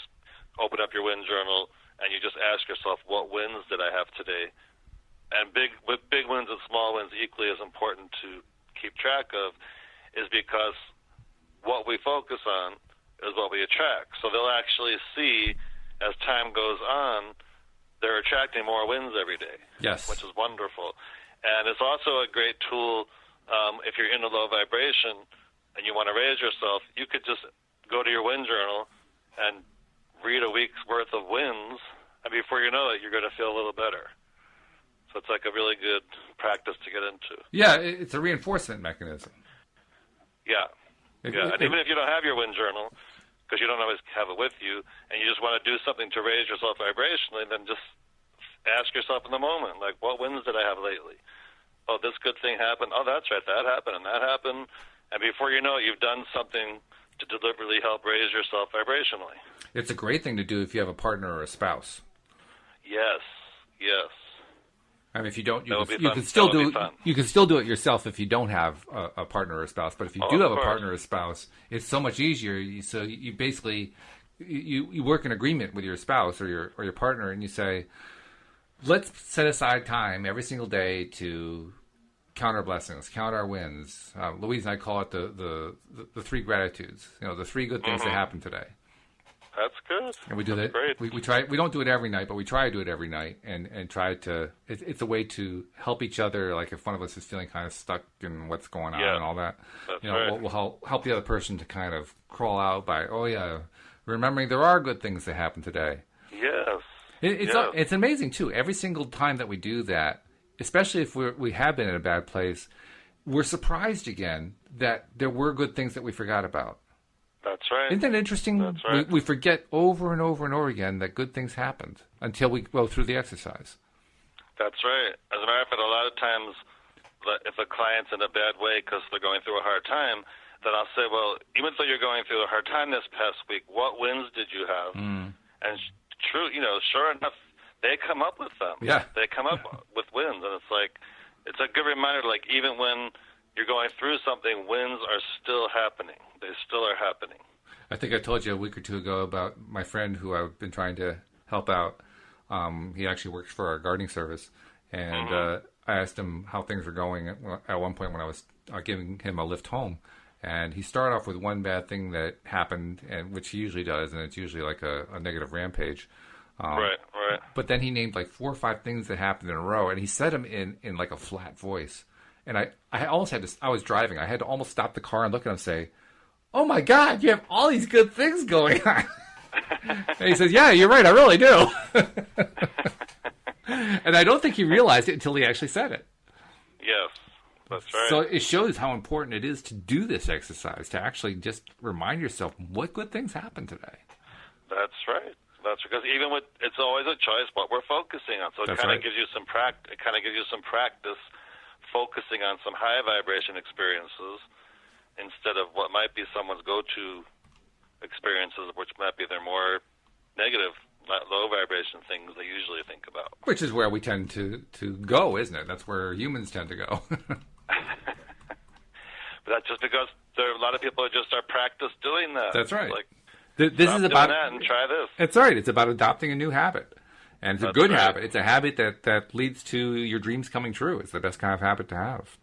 open up your win journal and you just ask yourself, what wins did I have today? And big wins and small wins equally as important to keep track of, is because what we focus on is what we attract. So they'll actually see, as time goes on, they're attracting more wins every day. Yes. Which is wonderful. And it's also a great tool if you're in a low vibration and you want to raise yourself. You could just go to your win journal and read a week's worth of wins, and before you know it, you're going to feel a little better. So it's like a really good practice to get into. Yeah, it's a reinforcement mechanism. Yeah. And even if you don't have your win journal, because you don't always have it with you, and you just want to do something to raise yourself vibrationally, then just ask yourself in the moment, like, what wins did I have lately? Oh, this good thing happened. Oh, that's right, that happened, and that happened. And before you know it, you've done something to deliberately help raise yourself vibrationally. It's a great thing to do if you have a partner or a spouse. Yes. I mean, if you don't, you can still do it yourself if you don't have a partner or a spouse. But if you do have a partner or a spouse, it's so much easier. So you basically you work in agreement with your spouse or your partner, and you say, let's set aside time every single day to count our blessings, count our wins. Louise and I call it the three gratitudes. The three good things that happened today. That's good. And we do that. Great. We try. We don't do it every night, but we try to do it every night, and try to. It's a way to help each other. Like if one of us is feeling kind of stuck in what's going on and all that, That's we'll help the other person to kind of crawl out by remembering there are good things that happen today. Yes. It's amazing too. Every single time that we do that, especially if we have been in a bad place, we're surprised again that there were good things that we forgot about. That's right. Isn't that interesting? That's right. We forget over and over and over again that good things happened until we go through the exercise. That's right. As a matter of fact, a lot of times, if a client's in a bad way because they're going through a hard time, then I'll say, well, even though you're going through a hard time this past week, what wins did you have? And sure enough, they come up with them. Yeah. They come up with wins, and it's a good reminder, like even when you're going through something, wins are still happening. They still are happening. I think I told you a week or two ago about my friend who I've been trying to help out. He actually works for our gardening service, and I asked him how things were going at one point when I was giving him a lift home. And he started off with one bad thing that happened, and which he usually does, and it's usually like a negative rampage. Right. But then he named like 4 or 5 things that happened in a row, and he said them in like a flat voice. And I almost had to. I was driving. I had to almost stop the car and look at him and say, "Oh my God, you have all these good things going on." And he says, "Yeah, you're right. I really do." And I don't think he realized it until he actually said it. Yes, that's right. So it shows how important it is to do this exercise, to actually just remind yourself what good things happened today. That's right. That's because even it's always a choice what we're focusing on. So it kind of gives you some practice. It kind of gives you some practice focusing on some high vibration experiences instead of what might be someone's go-to experiences, which might be their more negative, low vibration things they usually think about. Which is where we tend to go, isn't it? That's where humans tend to go. But that's just because there are a lot of people who just are practice doing that. That's right. Like, this is about that and try this. That's right. It's about adopting a new habit. And it's a good habit. It's a habit that leads to your dreams coming true. It's the best kind of habit to have.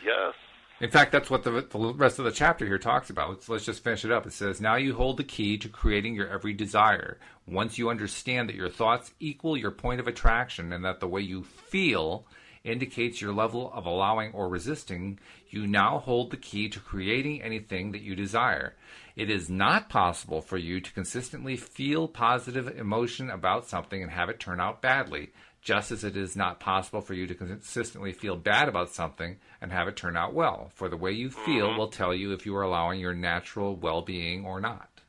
Yes. In fact, that's what the rest of the chapter here talks about. Let's just finish it up. It says, now you hold the key to creating your every desire. Once you understand that your thoughts equal your point of attraction and that the way you feel indicates your level of allowing or resisting, you now hold the key to creating anything that you desire. It is not possible for you to consistently feel positive emotion about something and have it turn out badly, just as it is not possible for you to consistently feel bad about something and have it turn out well, for the way you feel will tell you if you are allowing your natural well-being or not.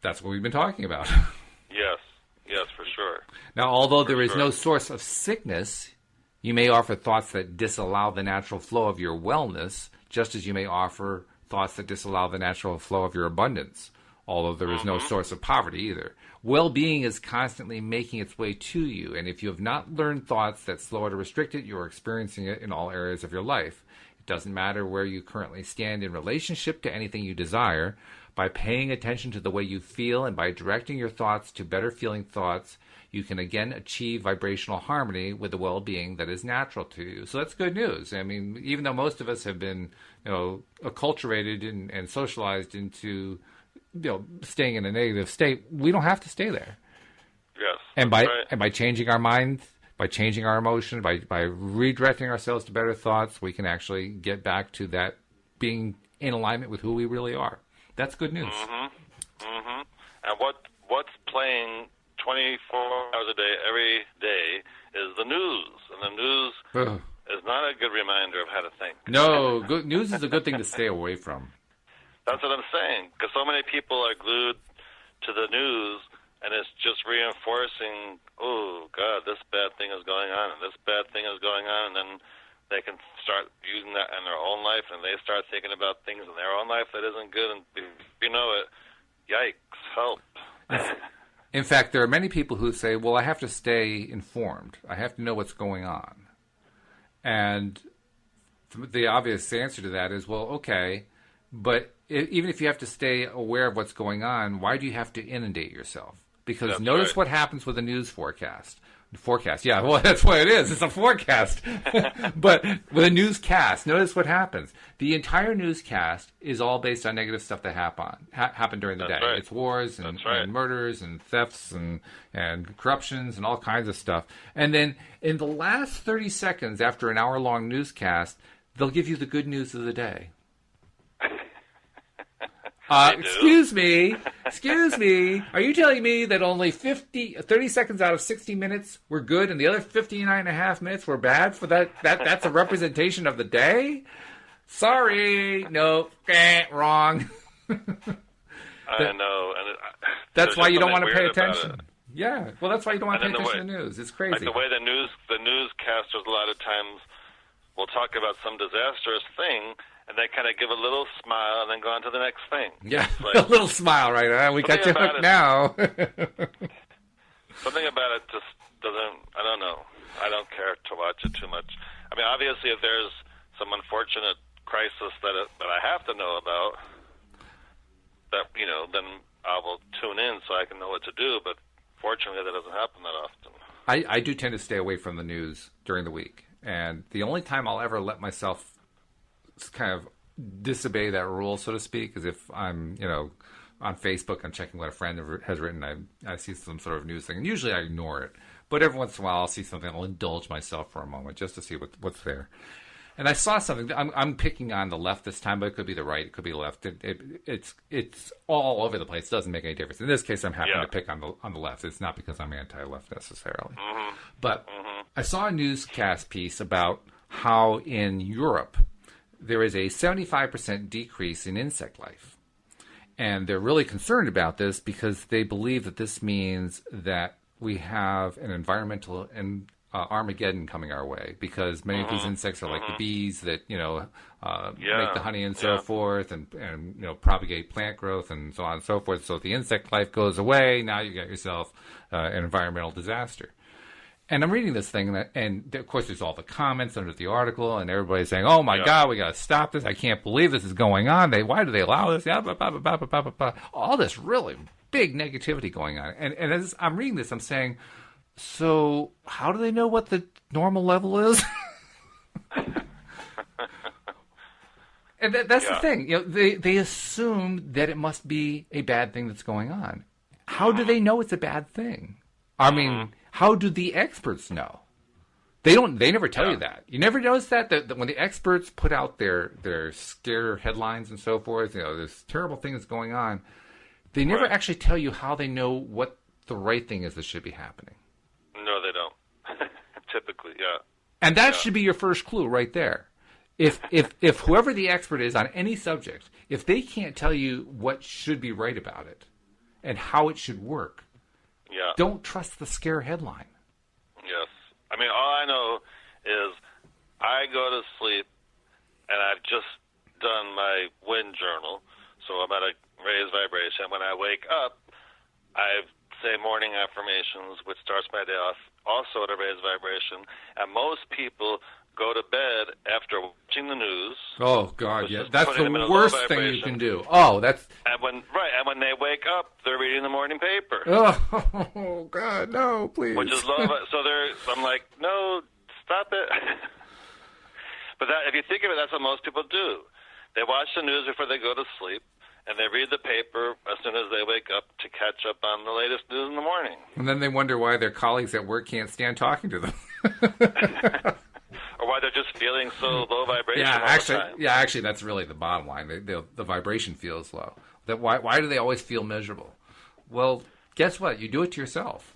That's what we've been talking about. Yes, for sure. Now, although there is no source of sickness, you may offer thoughts that disallow the natural flow of your wellness, just as you may offer thoughts that disallow the natural flow of your abundance, although there is no source of poverty either. Well-being is constantly making its way to you, and if you have not learned thoughts that slow or restrict it, you are experiencing it in all areas of your life. It doesn't matter where you currently stand in relationship to anything you desire. By paying attention to the way you feel and by directing your thoughts to better feeling thoughts, you can again achieve vibrational harmony with the well-being that is natural to you. So that's good news. I mean, even though most of us have been, acculturated and socialized into, staying in a negative state, we don't have to stay there. Yes. And by changing our mind, by changing our emotion, by redirecting ourselves to better thoughts, we can actually get back to that being in alignment with who we really are. That's good news. And what's playing 24 hours a day, every day, is the news. And the news is not a good reminder of how to think. No, good news is a good thing to stay away from. That's what I'm saying. Because so many people are glued to the news, and it's just reinforcing, oh, God, this bad thing is going on, and this bad thing is going on, and then they can start using that in their own life, and they start thinking about things in their own life that isn't good, and you know it, yikes, help. In fact, there are many people who say, well, I have to stay informed. I have to know what's going on. And the obvious answer to that is, well, okay, but even if you have to stay aware of what's going on, why do you have to inundate yourself? Because notice what happens with a news forecast. Forecast. Yeah, well, that's what it is. It's a forecast. But with a newscast, notice what happens. The entire newscast is all based on negative stuff that happened during the day. Right. It's wars and murders and thefts and corruptions and all kinds of stuff. And then in the last 30 seconds after an hour-long newscast, they'll give you the good news of the day. Excuse me. Are you telling me that only 30 seconds out of 60 minutes were good and the other 59.5 minutes were bad for that? That's a representation of the day? Sorry. No. Wrong. I know. And that's why you don't want to pay attention. Yeah. Well, that's why you don't want to pay attention to the news. It's crazy. Like the way the newscasters a lot of times will talk about some disastrous thing, and they kind of give a little smile and then go on to the next thing. Yeah, like, a little smile, right? We got you hooked now. Something about it just doesn't, I don't know. I don't care to watch it too much. I mean, obviously, if there's some unfortunate crisis that I have to know about, that, then I will tune in so I can know what to do, but fortunately, that doesn't happen that often. I do tend to stay away from the news during the week, and the only time I'll ever let myself kind of disobey that rule, so to speak, is if I'm, on Facebook, I'm checking what a friend has written. I see some sort of news thing, and usually I ignore it. But every once in a while, I'll see something. I'll indulge myself for a moment just to see what's there. And I saw something. I'm picking on the left this time, but it could be the right. It could be the left. It's all over the place. It doesn't make any difference. In this case, I'm happy to pick on the left. It's not because I'm anti-left necessarily. Mm-hmm. But I saw a newscast piece about how in Europe there is a 75% decrease in insect life. And they're really concerned about this because they believe that this means that we have an environmental Armageddon coming our way, because many of these insects are like the bees that, make the honey and so forth and propagate plant growth and so on and so forth. So if the insect life goes away, now you got yourself an environmental disaster. And I'm reading this thing, and of course there's all the comments under the article, and everybody's saying, oh, my God, we got to stop this. I can't believe this is going on. Why do they allow this? All this really big negativity going on. And as I'm reading this, I'm saying, so how do they know what the normal level is? And that's the thing. They assume that it must be a bad thing that's going on. How do they know it's a bad thing? I mean, how do the experts know? They never tell you that. You never notice that when the experts put out their scare headlines and so forth, this terrible thing is going on, they never actually tell you how they know what the right thing is that should be happening. No, they don't. Typically, yeah. And that should be your first clue right there. If whoever the expert is on any subject, if they can't tell you what should be right about it and how it should work, don't trust the scare headline. Yes. I mean, all I know is I go to sleep and I've just done my wind journal, so I'm at a raised vibration. When I wake up, I say morning affirmations, which starts my day off also at a raised vibration. And most people go to bed after watching the news. Oh God, yeah, that's the worst thing you can do. Oh, that's and when they wake up, they're reading the morning paper. Oh God, no, please. Which is low. So I'm like, no, stop it. But if you think of it, that's what most people do. They watch the news before they go to sleep, and they read the paper as soon as they wake up to catch up on the latest news in the morning. And then they wonder why their colleagues at work can't stand talking to them. Or why they're just feeling so low vibration all the time. Yeah, actually, that's really the bottom line. The vibration feels low. Why do they always feel miserable? Well, guess what? You do it to yourself.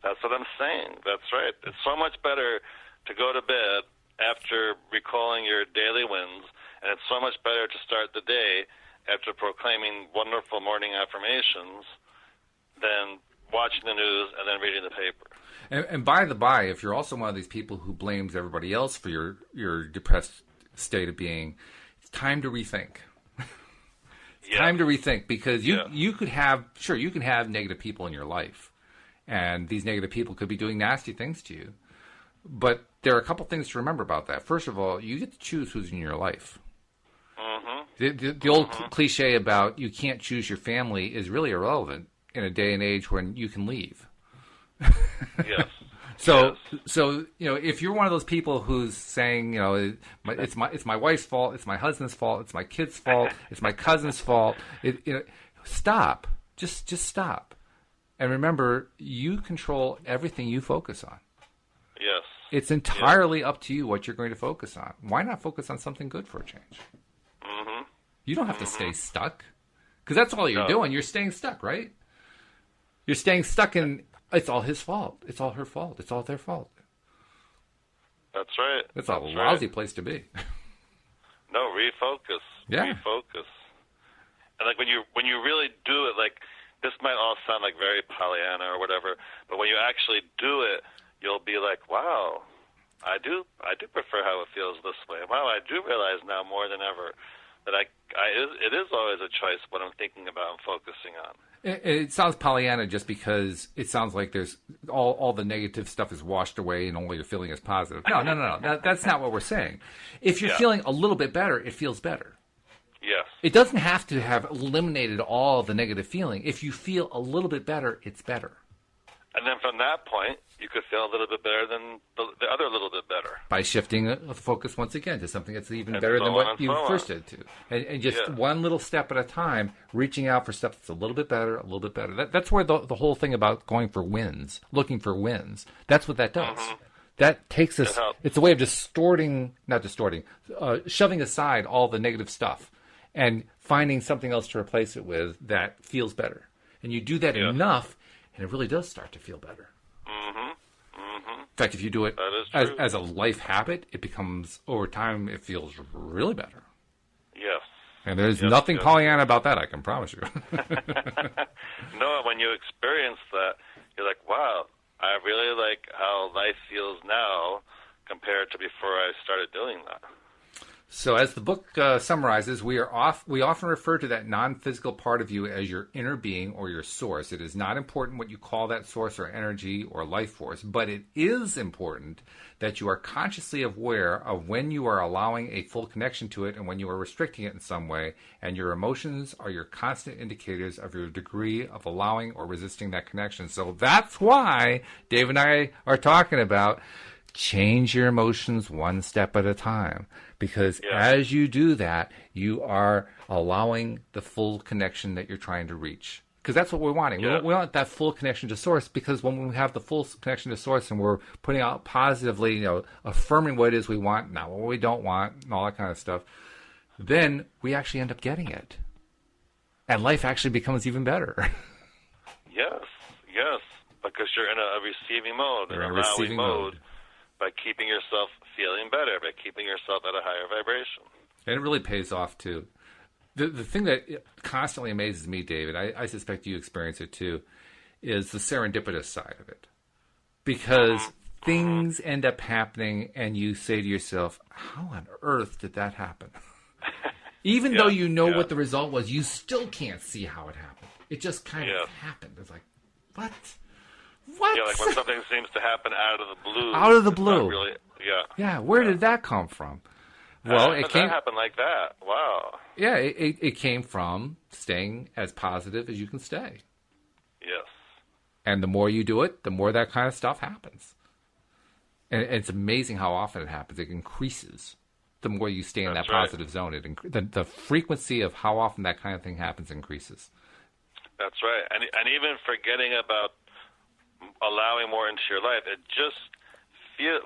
That's what I'm saying. That's right. It's so much better to go to bed after recalling your daily wins, and it's so much better to start the day after proclaiming wonderful morning affirmations than watching the news and then reading the paper. And by the by, if you're also one of these people who blames everybody else for your depressed state of being, it's time to rethink. It's time to rethink, because you could have, you can have negative people in your life, and these negative people could be doing nasty things to you. But there are a couple things to remember about that. First of all, you get to choose who's in your life. The old cliche about you can't choose your family is really irrelevant in a day and age when you can leave. Yes. So, Yes. so if you're one of those people who's saying, it's my wife's fault, it's my husband's fault, it's my kid's fault, it's my cousin's fault, stop. Just stop, and remember, you control everything you focus on. Yes. It's entirely up to you what you're going to focus on. Why not focus on something good for a change? Mm-hmm. You don't have to stay stuck, because that's all you're doing. You're staying stuck, right? You're staying stuck in. It's all his fault. It's all her fault. It's all their fault. That's right. That's a lousy place to be. No, refocus. Yeah. Refocus. And like when you really do it, like this might all sound like very Pollyanna or whatever, but when you actually do it, you'll be like, wow, I do prefer how it feels this way. Wow, I do realize now more than ever that it is always a choice what I'm thinking about and focusing on. It sounds Pollyanna just because it sounds like there's all the negative stuff is washed away and all you're feeling is positive. No. That's not what we're saying. If you're feeling a little bit better, it feels better. Yes. It doesn't have to have eliminated all the negative feeling. If you feel a little bit better, it's better. And then from that point, you could feel a little bit better than the other little bit better. By shifting the focus once again to something that's even better than what you first did to. And just one little step at a time, reaching out for stuff that's a little bit better, a little bit better. That's where the whole thing about going for wins, looking for wins, that's what that does. Mm-hmm. That takes us, it's a way of shoving aside all the negative stuff and finding something else to replace it with that feels better. And you do that enough, and it really does start to feel better. In fact, if you do it as a life habit, it becomes, over time, it feels really better. Yes. And there's nothing Pollyanna about that, I can promise you. No, when you experience that, you're like, wow, I really like how life feels now compared to before I started doing that. So as the book summarizes, we often refer to that non-physical part of you as your inner being or your source. It is not important what you call that source or energy or life force, but it is important that you are consciously aware of when you are allowing a full connection to it and when you are restricting it in some way, and your emotions are your constant indicators of your degree of allowing or resisting that connection. So that's why Dave and I are talking about change your emotions one step at a time. Because as you do that, you are allowing the full connection that you're trying to reach. Because that's what we're wanting. We want that full connection to source, because when we have the full connection to source and we're putting out positively, affirming what it is we want, not what we don't want, and all that kind of stuff, then we actually end up getting it. And life actually becomes even better. Yes, because you're in a receiving mode, you're an allowing mode. By keeping yourself feeling better, by keeping yourself at a higher vibration. And it really pays off, too. The thing that constantly amazes me, David, I suspect you experience it, too, is the serendipitous side of it. Because things end up happening, and you say to yourself, how on earth did that happen? Even though you know what the result was, you still can't see how it happened. It just kind of happened. It's like, what? What? Yeah, like when something seems to happen out of the blue. Out of the blue. Really, yeah, where did that come from? Well, it came. That happened like that. Wow. Yeah, it came from staying as positive as you can stay. Yes. And the more you do it, the more that kind of stuff happens. And it's amazing how often it happens. It increases the more you stay in that positive zone. The frequency of how often that kind of thing happens increases. That's right. And even forgetting about allowing more into your life,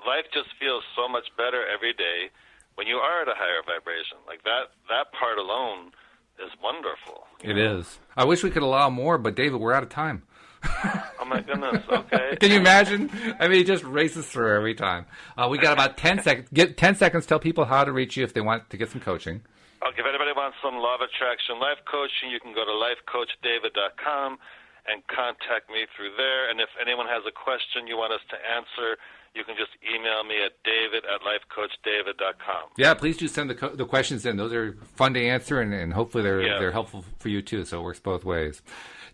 life just feels so much better every day when you are at a higher vibration. Like that part alone is wonderful. It is. I wish we could allow more, but David, we're out of time. Oh my goodness. Okay. Can you imagine? I mean, it just races through every time. We got about 10 seconds. Get 10 seconds. Tell people how to reach you if they want to get some coaching. Okay, if anybody wants some law of attraction life coaching, you can go to lifecoachdavid.com and contact me through there. And if anyone has a question you want us to answer, you can just email me at david@lifecoachdavid.com. Yeah, please do send the questions in. Those are fun to answer, and hopefully they're helpful for you too, so it works both ways.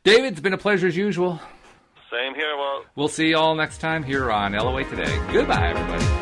David, it's been a pleasure as usual. Same here, Walt. We'll see you all next time here on LOA Today. Goodbye, everybody.